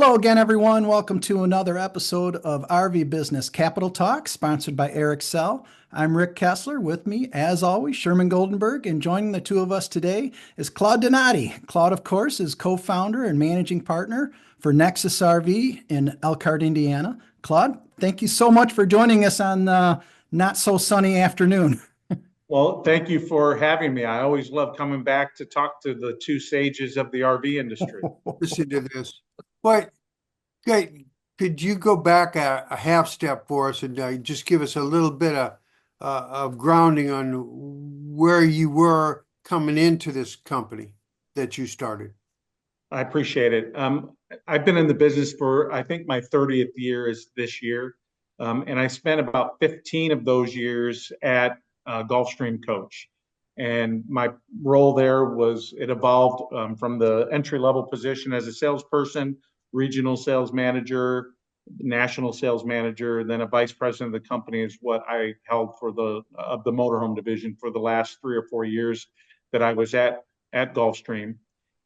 Hello again, everyone. Welcome to another episode of RV Business Capital Talk, sponsored by Eric Sell. I'm Rick Kessler. With me, as always, Sherman Goldenberg, and joining the two of us today is Claude Donati. Claude, of course, is co-founder and managing partner for Nexus RV in Elkhart, Indiana. Claude, thank you so much for joining us on not so sunny afternoon. Well, thank you for having me. I always love coming back to talk to the two sages of the RV industry. Listen to this. But okay, could you go back a half step for us and just give us a little bit of grounding on where you were coming into this company that you started? I appreciate it. I've been in the business for, I think my 30th year is this year. And I spent about 15 of those years at Gulfstream Coach. And my role there it evolved from the entry level position as a salesperson, regional sales manager, national sales manager, then a vice president of the company is what I held for the motorhome division for the last 3 or 4 years that I was at Gulfstream.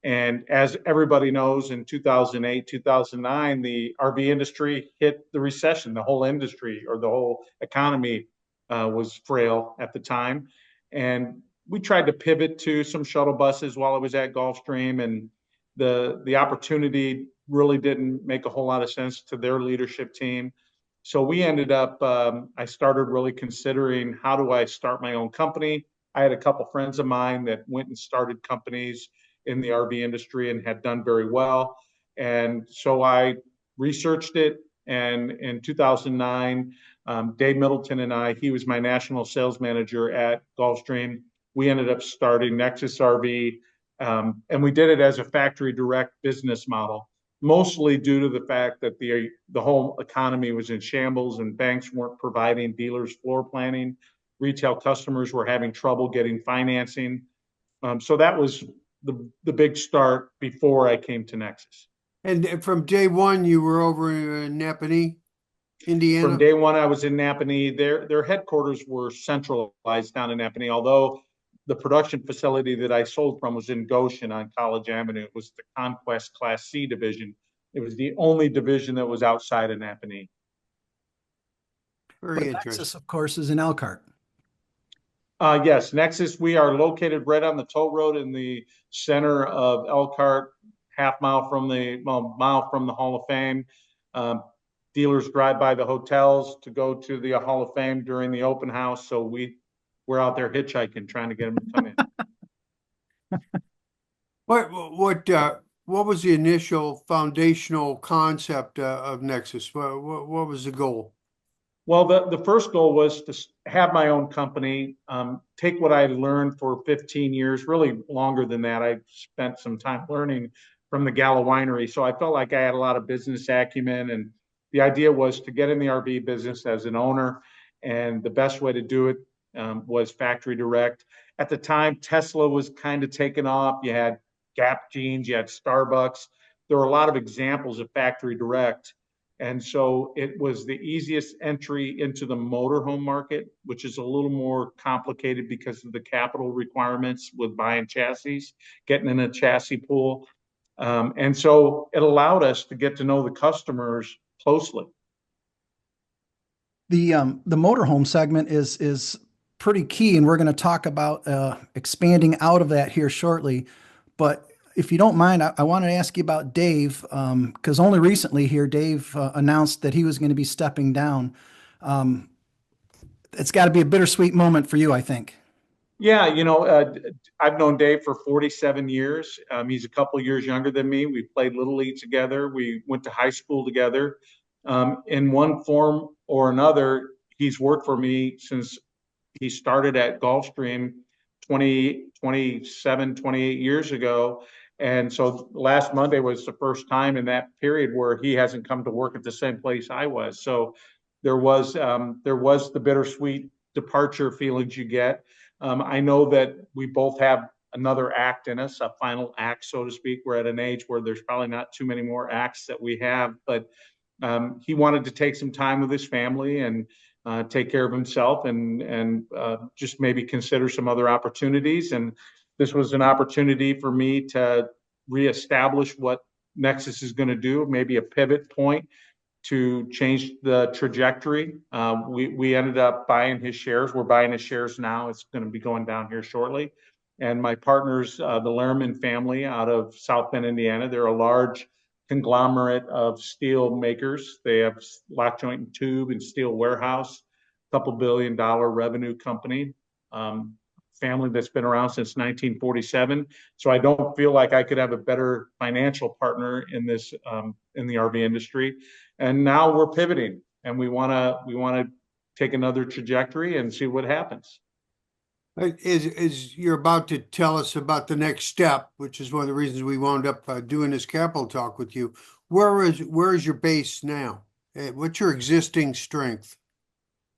And as everybody knows, in 2008, 2009, the RV industry hit the recession. The whole industry or the whole economy was frail at the time. And we tried to pivot to some shuttle buses while I was at Gulfstream, and the opportunity really didn't make a whole lot of sense to their leadership team. So we ended up, I started really considering, how do I start my own company? I had a couple friends of mine that went and started companies in the RV industry and had done very well. And so I researched it. And in 2009, Dave Middleton and he was my national sales manager at Gulfstream. We ended up starting Nexus RV, and we did it as a factory direct business model, mostly due to the fact that the whole economy was in shambles and banks weren't providing dealers floor planning. Retail customers were having trouble getting financing. So that was the big start before I came to Nexus. And from day one, you were over in Napanee, Indiana? From day one, I was in Napanee. Their headquarters were centralized down in Napanee, although the production facility that I sold from was in Goshen on College Avenue. It was the Conquest Class C division. It was the only division that was outside of Napanee. Very interesting. Nexus, of course, is in Elkhart. Yes, Nexus, we are located right on the toll road in the center of Elkhart, mile from the Hall of Fame. Dealers drive by the hotels to go to the Hall of Fame during the open house. So we're out there hitchhiking, trying to get them to come in. What was the initial foundational concept of Nexus? What was the goal? Well, the first goal was to have my own company, take what I learned for 15 years, really longer than that. I spent some time learning from the Gallo Winery. So I felt like I had a lot of business acumen, and the idea was to get in the RV business as an owner. And the best way to do it was factory direct. At the time, Tesla was kind of taking off. You had Gap Jeans, you had Starbucks. There were a lot of examples of factory direct. And so it was the easiest entry into the motorhome market, which is a little more complicated because of the capital requirements with buying chassis, getting in a chassis pool. And so it allowed us to get to know the customers closely. The motorhome segment is pretty key, and we're going to talk about expanding out of that here shortly. But if you don't mind, I wanted to ask you about Dave, because only recently here, Dave announced that he was going to be stepping down. It's got to be a bittersweet moment for you, I think. Yeah, I've known Dave for 47 years. He's a couple years younger than me. We played Little League together. We went to high school together. In one form or another, he's worked for me since he started at Gulfstream 28 years ago. And so last Monday was the first time in that period where he hasn't come to work at the same place I was. So there was the bittersweet departure feelings you get. I know that we both have another act in us, a final act, so to speak. We're at an age where there's probably not too many more acts that we have, but he wanted to take some time with his family and take care of himself and just maybe consider some other opportunities. And this was an opportunity for me to reestablish what Nexus is going to do, maybe a pivot point to change the trajectory. We ended up buying his shares. We're buying his shares now. It's going to be going down here shortly. And my partners, the Lehrman family out of South Bend, Indiana, they're a large conglomerate of steel makers. They have lock, joint, and tube and steel warehouse, couple $1 billion revenue company. Family that's been around since 1947. So I don't feel like I could have a better financial partner in this in the RV industry. And now we're pivoting, and we want to take another trajectory and see what happens. Is you're about to tell us about the next step, which is one of the reasons we wound up doing this capital talk with you. Where is your base now? What's your existing strength?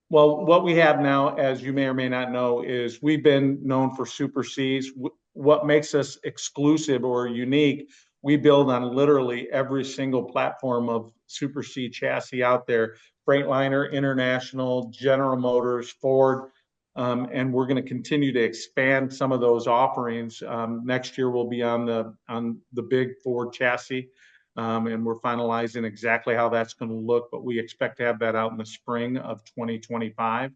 Well, what we have now, as you may or may not know, is we've been known for Super Cs. What makes us exclusive or unique, we build on literally every single platform of Super C chassis out there. Freightliner, International, General Motors, Ford, and we're going to continue to expand some of those offerings. Next year we'll be on the big Ford chassis. And we're finalizing exactly how that's going to look, but we expect to have that out in the spring of 2025.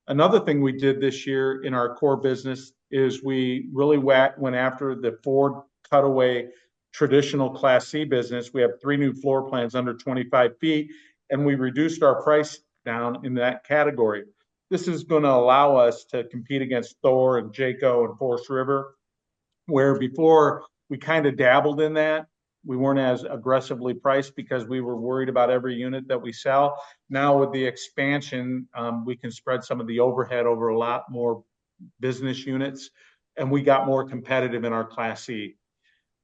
Another thing we did this year in our core business is we really went after the Ford cutaway traditional Class C business. We have 3 new floor plans under 25 feet, and we reduced our price down in that category. This is going to allow us to compete against Thor and Jayco and Forest River, where before we kind of dabbled in that. We weren't as aggressively priced because we were worried about every unit that we sell. Now with the expansion, we can spread some of the overhead over a lot more business units, and we got more competitive in our Class C.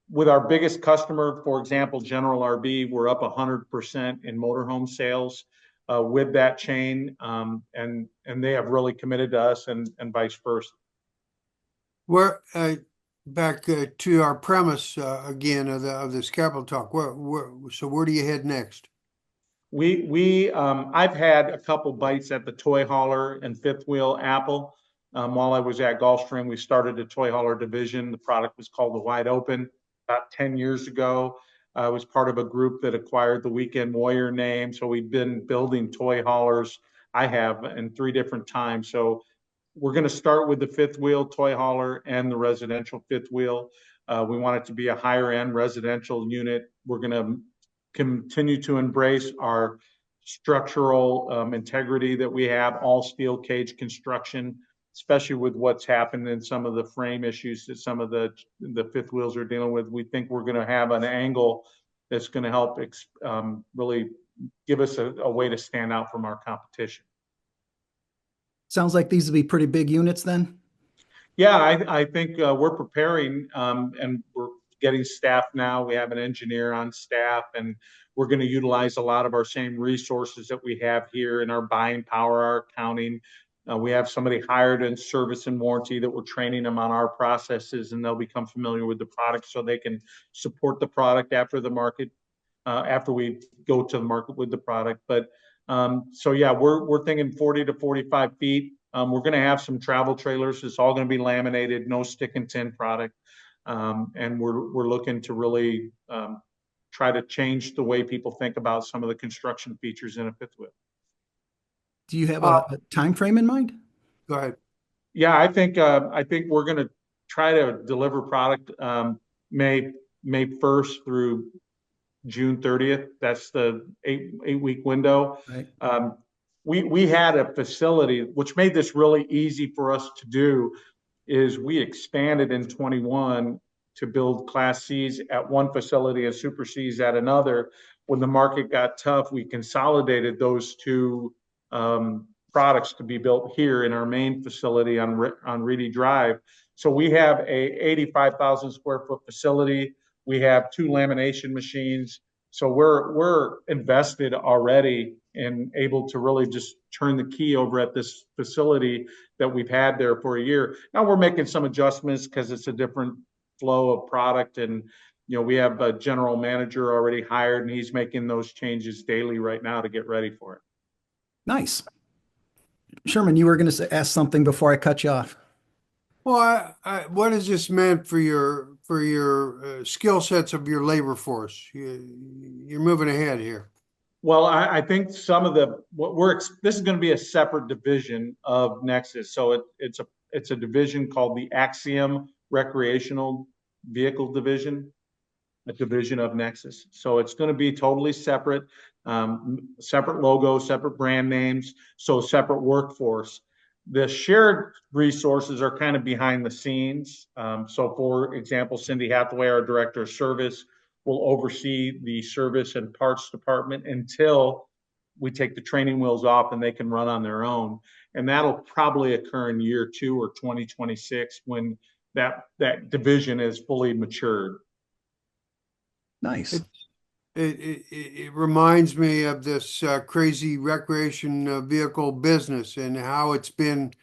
With our biggest customer, for example, General RV, we're up 100% in motorhome sales with that chain, and they have really committed to us, and vice versa. Where back to our premise again of this capital talk. So where do you head next? I've had a couple bites at the toy hauler and fifth wheel Apple. While I was at Gulfstream, we started a toy hauler division. The product was called the Wide Open about 10 years ago. I was part of a group that acquired the Weekend Warrior name. So we've been building toy haulers. I have in 3 different times. So we're going to start with the fifth wheel toy hauler and the residential fifth wheel. We want it to be a higher end residential unit. We're going to continue to embrace our structural integrity that we have, all steel cage construction, especially with what's happened in some of the frame issues that some of the fifth wheels are dealing with. We think we're going to have an angle that's going to help really give us a way to stand out from our competition. Sounds like these will be pretty big units then. Yeah, I think we're preparing and we're getting staff now. We have an engineer on staff, and we're going to utilize a lot of our same resources that we have here in our buying power, our accounting. We have somebody hired in service and warranty that we're training them on our processes, and they'll become familiar with the product so they can support the product after we go to the market with the product. But so yeah, we're thinking 40 to 45 feet. We're going to have some travel trailers. It's all going to be laminated, no stick and tin product. And we're looking to really try to change the way people think about some of the construction features in a fifth wheel. Do you have a time frame in mind? Go ahead. Yeah, I think we're going to try to deliver product May 1st through June 30th. That's the 8-week window. Right. We had a facility, which made this really easy for us to do, is we expanded in 21 to build Class Cs at one facility and Super Cs at another. When the market got tough, we consolidated those 2 products to be built here in our main facility on Reedy Drive. So we have a 85,000 square foot facility. We have 2 lamination machines. So we're invested already and able to really just turn the key over at this facility that we've had there for a year. Now we're making some adjustments because it's a different flow of product, and we have a general manager already hired, and he's making those changes daily right now to get ready for it. Nice. Sherman, you were going to ask something before I cut you off. Well, what has this meant for for your skill sets of your labor force? You're moving ahead here. Well, I think some of this is going to be a separate division of Nexus. So it's a division called the Axiom Recreational Vehicle Division, a division of Nexus. So it's going to be totally separate, separate logo, separate brand names, so separate workforce. The shared resources are kind of behind the scenes. So for example, Cindy Hathaway, our director of service, will oversee the service and parts department until we take the training wheels off and they can run on their own. And that'll probably occur in year 2 or 2026 when that division is fully matured. Nice. It reminds me of this crazy recreation vehicle business and how it's been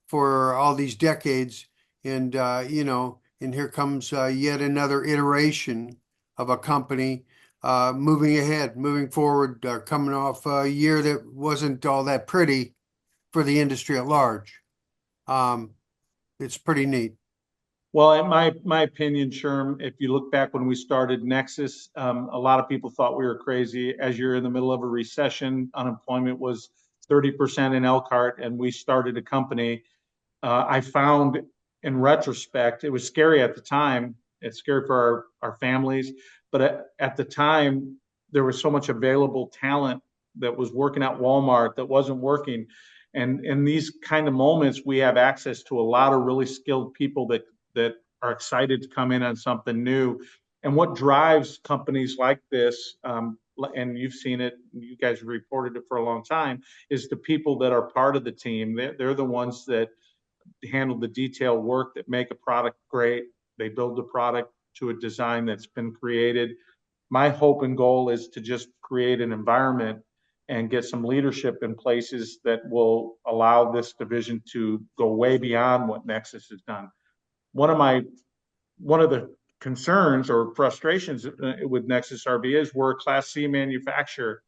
for all these decades. And, and here comes yet another iteration of a company moving ahead, moving forward, coming off a year that wasn't all that pretty for the industry at large. It's pretty neat. Well, in my opinion, Sherm, if you look back when we started Nexus, a lot of people thought we were crazy. As you're in the middle of a recession, unemployment was 30% in Elkhart, and we started a company. I found in retrospect, it was scary at the time. It's scary for our families, but at the time, there was so much available talent that was working at Walmart that wasn't working. And in these kind of moments, we have access to a lot of really skilled people that are excited to come in on something new. And what drives companies like this, and you've seen it, you guys have reported it for a long time, is the people that are part of the team. They're the ones that handle the detailed work that make a product great. They build the product to a design that's been created. My hope and goal is to just create an environment and get some leadership in places that will allow this division to go way beyond what Nexus has done. One of the concerns or frustrations with Nexus RV is we're a Class C manufacturer,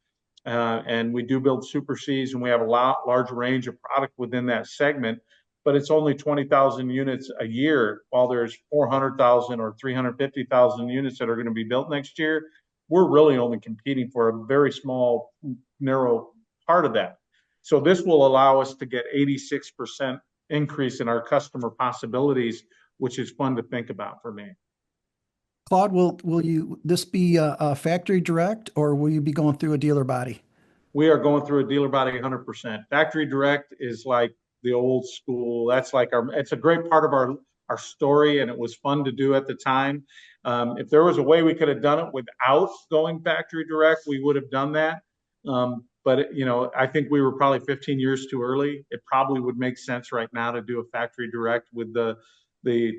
and we do build Super Cs, and we have a large range of product within that segment, but it's only 20,000 units a year, while there's 400,000 or 350,000 units that are going to be built next year. We're really only competing for a very small, narrow part of that. So this will allow us to get 86% increase in our customer possibilities, which is fun to think about for me. Claude, will this be a factory direct, or will you be going through a dealer body? We are going through a dealer body 100%. Factory direct is like the old school. That's like it's a great part of our story, and it was fun to do at the time. If there was a way we could have done it without going factory direct, we would have done that. But I think we were probably 15 years too early. It probably would make sense right now to do a factory direct with the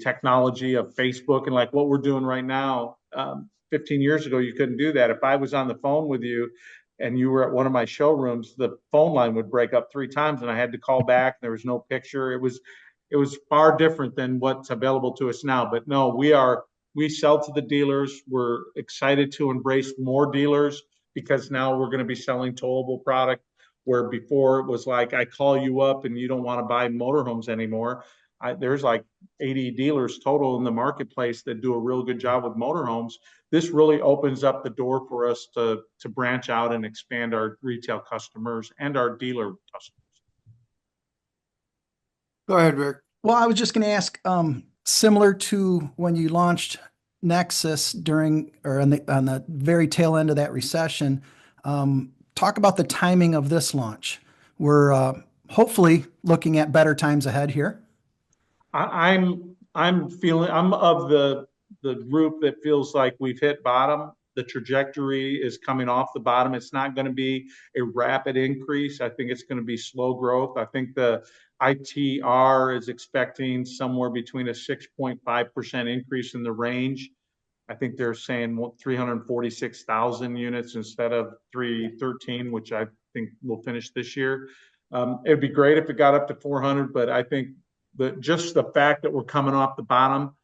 technology of Facebook and like what we're doing right now. 15 years ago, you couldn't do that. If I was on the phone with you and you were at one of my showrooms, the phone line would break up 3 times and I had to call back. There was no picture. It was far different than what's available to us now. But no, we sell to the dealers. We're excited to embrace more dealers because now we're going to be selling towable product, where before it was like, I call you up and you don't want to buy motorhomes anymore. There's like 80 dealers total in the marketplace that do a real good job with motorhomes. This really opens up the door for us to branch out and expand our retail customers and our dealer customers. Go ahead, Rick. Well, I was just going to ask, similar to when you launched Nexus on the very tail end of that recession, talk about the timing of this launch. We're hopefully looking at better times ahead here. I'm of the group that feels like we've hit bottom. The trajectory is coming off the bottom. It's not going to be a rapid increase. I think it's going to be slow growth. I think the ITR is expecting somewhere between a 6.5% increase in the range. I think they're saying 346,000 units instead of 313, which I think will finish this year. It'd be great if it got up to 400, but I think just the fact that we're coming off the bottom,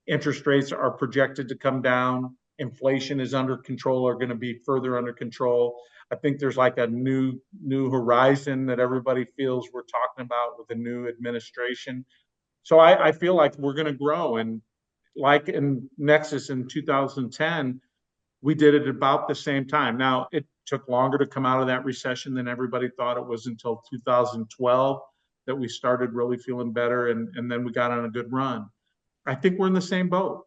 interest rates are projected to come down, inflation is under control, or going to be further under control. I think there's like a new horizon that everybody feels we're talking about with the new administration. So I feel like we're going to grow, and like in Nexus in 2010, we did it about the same time. Now, it took longer to come out of that recession than everybody thought. It was until 2012 that we started really feeling better, and then we got on a good run. I think we're in the same boat.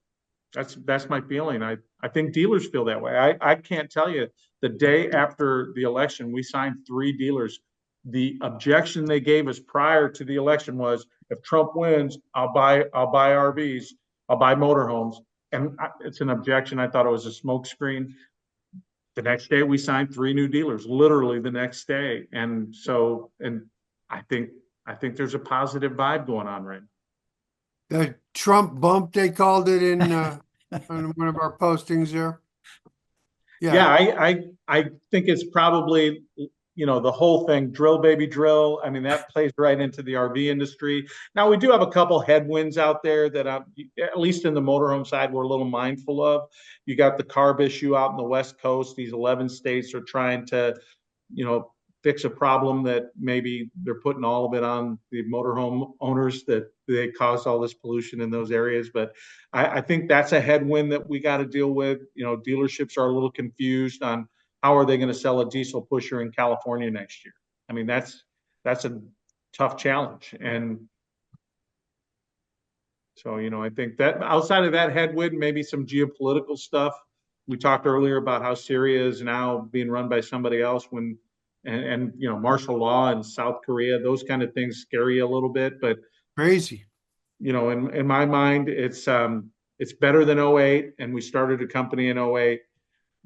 That's my feeling. I think dealers feel that way. I can't tell you, the day after the election, we signed 3 dealers. The objection they gave us prior to the election was, if Trump wins, I'll buy RVs, I'll buy motorhomes. And it's an objection. I thought it was a smokescreen. The next day we signed 3 new dealers, literally the next day. And I think there's a positive vibe going on right now. The Trump bump, they called it in on one of our postings there. Yeah, I think it's probably, the whole thing, drill baby drill. I mean, that plays right into the RV industry. Now, we do have a couple headwinds out there that at least in the motorhome side, we're a little mindful of. You got the CARB issue out in the West Coast. These 11 states are trying to, fix a problem that maybe they're putting all of it on the motorhome owners, that they caused all this pollution in those areas. But I think that's a headwind that we got to deal with. Dealerships are a little confused on how are they going to sell a diesel pusher in California next year. I mean, that's a tough challenge. And so, I think that outside of that headwind, maybe some geopolitical stuff. We talked earlier about how Syria is now being run by somebody else and martial law in South Korea, those kind of things scare you a little bit. But Crazy. in my mind, it's better than '08, and we started a company in '08.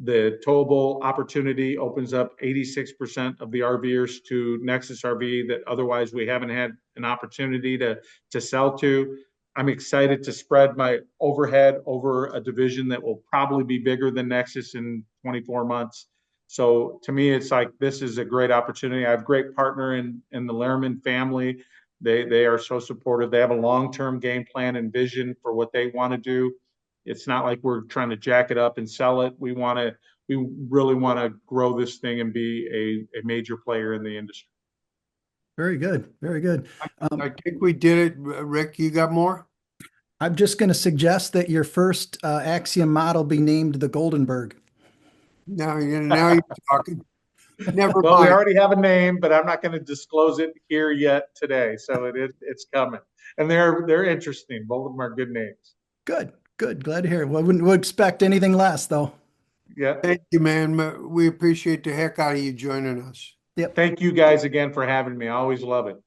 The towable opportunity opens up 86% of the RVers to Nexus RV that otherwise we haven't had an opportunity to sell to. I'm excited to spread my overhead over a division that will probably be bigger than Nexus in 24 months. So to me, it's like, this is a great opportunity. I have a great partner in the Lehrman family. They are so supportive. They have a long-term game plan and vision for what they want to do. It's not like we're trying to jack it up and sell it. We really want to grow this thing and be a major player in the industry. Very good. Very good. I think we did it. Rick, you got more? I'm just going to suggest that your first Axiom model be named the Goldenberg. Now you're talking. Never Well, we mind. already have a name, but I'm not going to disclose it here yet today. So it's coming, and they're interesting. Both of them are good names. Good. Good. Glad to hear it. Well, wouldn't expect anything less, though. Yeah. Thank you, man. We appreciate the heck out of you joining us. Yep. Thank you guys again for having me. I always love it.